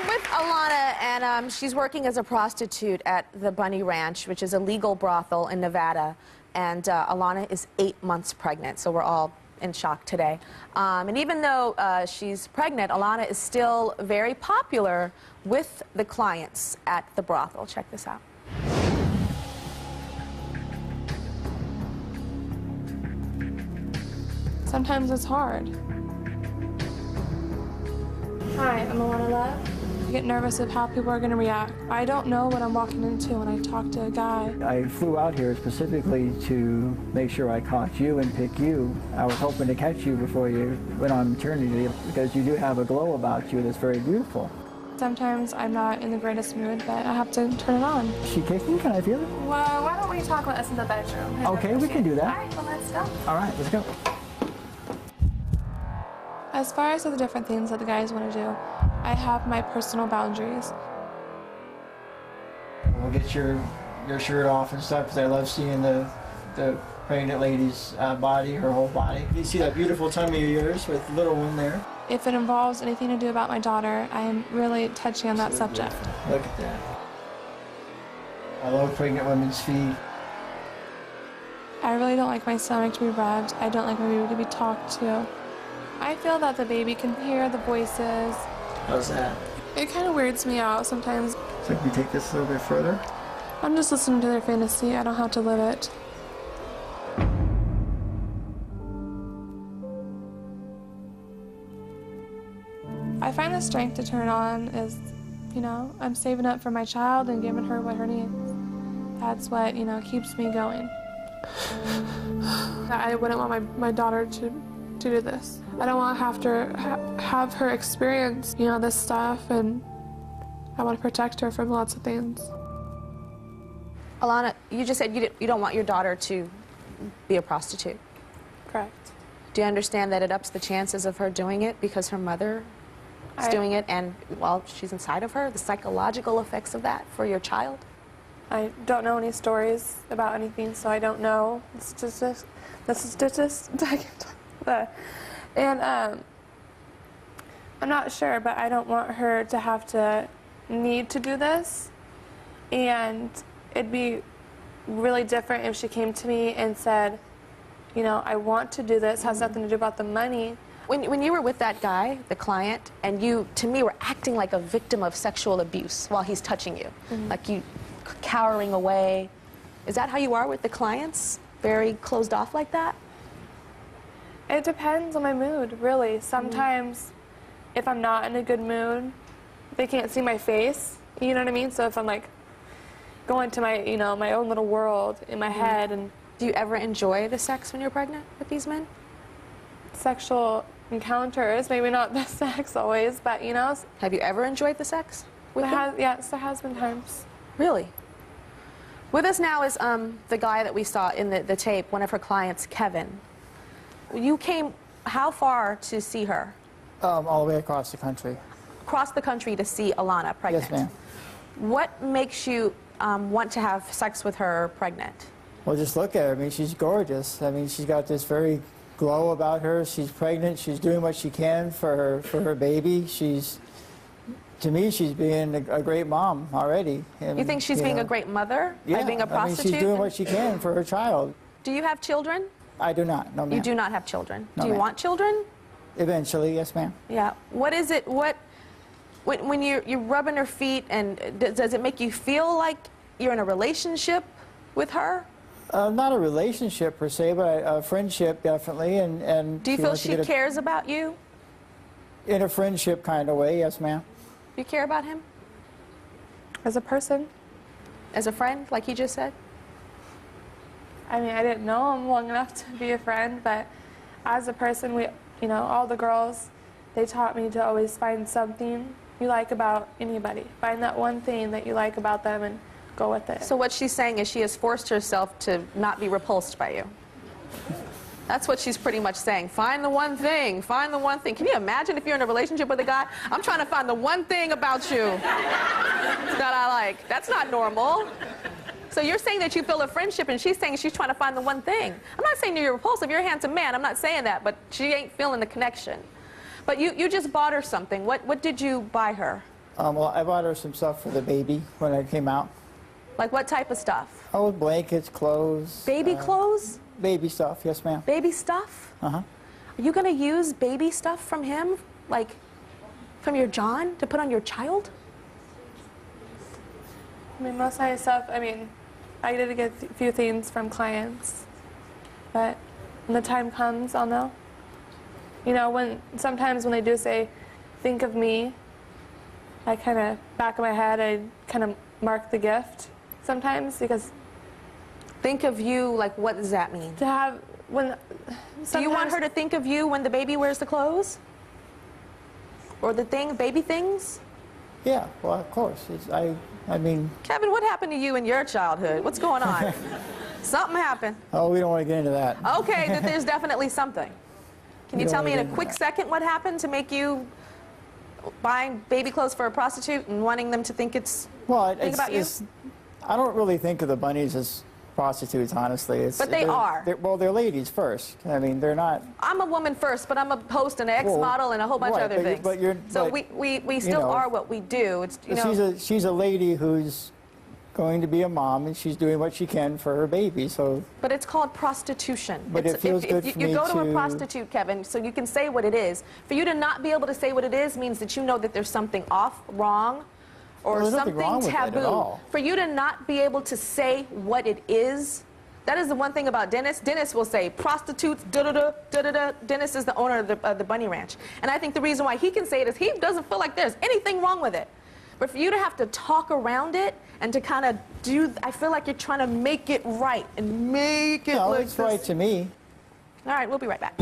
with Alana, and she's working as a prostitute at the Bunny Ranch, which is a legal brothel in Nevada. And Alana is 8 months pregnant, so we're all in shock today. And even though she's pregnant, Alana is still very popular with the clients at the brothel. Check this out. Sometimes it's hard. Hi, I'm Alana Love. I get nervous of how people are going to react. I don't know what I'm walking into when I talk to a guy. I flew out here specifically to make sure I caught you and pick you. I was hoping to catch you before you went on maternity leave because you do have a glow about you that's very beautiful. Sometimes I'm not in the greatest mood, but I have to turn it on. Is she kicking? Can I feel it? Well, why don't we talk about us in the bedroom? Okay, we can do that. All right, well, let's go. All right, let's go. As far as the different things that the guys want to do, I have my personal boundaries. We'll get your shirt off and stuff because I love seeing the pregnant lady's body, her whole body. You see that beautiful tummy of yours with the little one there. If it involves anything to do about my daughter, I am really touchy on that subject. Look at that. I love pregnant women's feet. I really don't like my stomach to be rubbed. I don't like my baby to be talked to. I feel that the baby can hear the voices. How's that? It kind of weirds me out sometimes. So can we take this a little bit further? I'm just listening to their fantasy. I don't have to live it. I find the strength to turn on is, you know, I'm saving up for my child and giving her what her needs. That's what, you know, keeps me going. I wouldn't want my daughter to do this. I don't want to have her experience, you know, this stuff, and I want to protect her from lots of things. Alana, you just said you don't want your daughter to be a prostitute. Correct. Do you understand that it ups the chances of her doing it because her mother is doing it, and while she's inside of her, the psychological effects of that for your child? I don't know any stories about anything, so I don't know the statistics. And I'm not sure, but I don't want her to have to need to do this. And it'd be really different if she came to me and said, you know, I want to do this, has nothing to do about the money. When you were with that guy, the client, and you, to me, were acting like a victim of sexual abuse while he's touching you, like you cowering away, is that how you are with the clients? Very closed off like that? It depends on my mood, really. Sometimes, if I'm not in a good mood, they can't see my face, you know what I mean? So if I'm like going to my, you know, my own little world in my head. And do you ever enjoy the sex when you're pregnant with these men? Sexual encounters, maybe not the sex always, but you know. Have you ever enjoyed the sex with them? Yes, there has been times. Really? With us now is the guy that we saw in the tape, one of her clients, Kevin. You came how far to see her? All the way across the country. Across the country to see Alana pregnant? Yes, ma'am. What makes you want to have sex with her pregnant? Well, just look at her. I mean, she's gorgeous. I mean, she's got this very glow about her. She's pregnant. She's doing what she can for her baby. To me, she's being a great mom already. And, you think she's being a great mother by being a prostitute? I mean, she's doing what she can for her child. Do you have children? I do not, no ma'am. You do not have children? No, do you want children? Eventually, yes ma'am. Yeah. What is it, when you're rubbing her feet, and does it make you feel like you're in a relationship with her? Not a relationship per se, but a friendship definitely. And do you feel she cares about you? In a friendship kind of way, yes ma'am. You care about him? As a person? As a friend, like he just said? I mean, I didn't know him long enough to be a friend, but as a person, you know, all the girls, they taught me to always find something you like about anybody. Find that one thing that you like about them and go with it. So what she's saying is she has forced herself to not be repulsed by you. That's what she's pretty much saying. Find the one thing. Find the one thing. Can you imagine if you're in a relationship with a guy? I'm trying to find the one thing about you that I like. That's not normal. So you're saying that you feel a friendship, and she's saying she's trying to find the one thing. I'm not saying you're repulsive. You're a handsome man. I'm not saying that, but she ain't feeling the connection. But you just bought her something. What did you buy her? Well, I bought her some stuff for the baby when I came out. Like what type of stuff? Oh, blankets, clothes. Baby clothes? Baby stuff, yes, ma'am. Baby stuff? Uh-huh. Are you going to use baby stuff from him, like from your John, to put on your child? I mean, most of my stuff, I mean, I did get a few things from clients, but when the time comes, I'll know. You know, sometimes when they do say, think of me, I kind of, back of my head, I kind of mark the gift sometimes, because Think of you, like what does that mean? to have, Do you want her to think of you when the baby wears the clothes? Or the baby things? Yeah, well, of course. I mean, Kevin, what happened to you in your childhood? What's going on? Something happened. oh, we don't want to get into that. Okay, that there's definitely something. Can you don't tell me in a wanna get quick into that. second what happened to make you buying baby clothes for a prostitute and wanting them to think it's... Well, Think about you? I don't really think of the bunnies as prostitutes, honestly. But they are. They're ladies first. I mean, they're not. I'm a woman first, but I'm a host and an ex-model and a whole bunch right, of other things. So but, we still know, are what we do. It's, you know, she's a lady who's going to be a mom, and she's doing what she can for her baby. So. but it's called prostitution. But it feels good for you me go to a to- prostitute, Kevin, so you can say what it is. For you to not be able to say what it is means that you know that there's something off, wrong, or Well, there's nothing something wrong with it at taboo. all. For you to not be able to say what it is, that is the one thing about Dennis. Dennis will say prostitutes, da-da-da, da-da-da. Dennis is the owner of the bunny ranch. And I think the reason why he can say it is he doesn't feel like there's anything wrong with it. But for you to have to talk around it and to kind of I feel like you're trying to make it right and make it No, look it's right to me. All right, we'll be right back.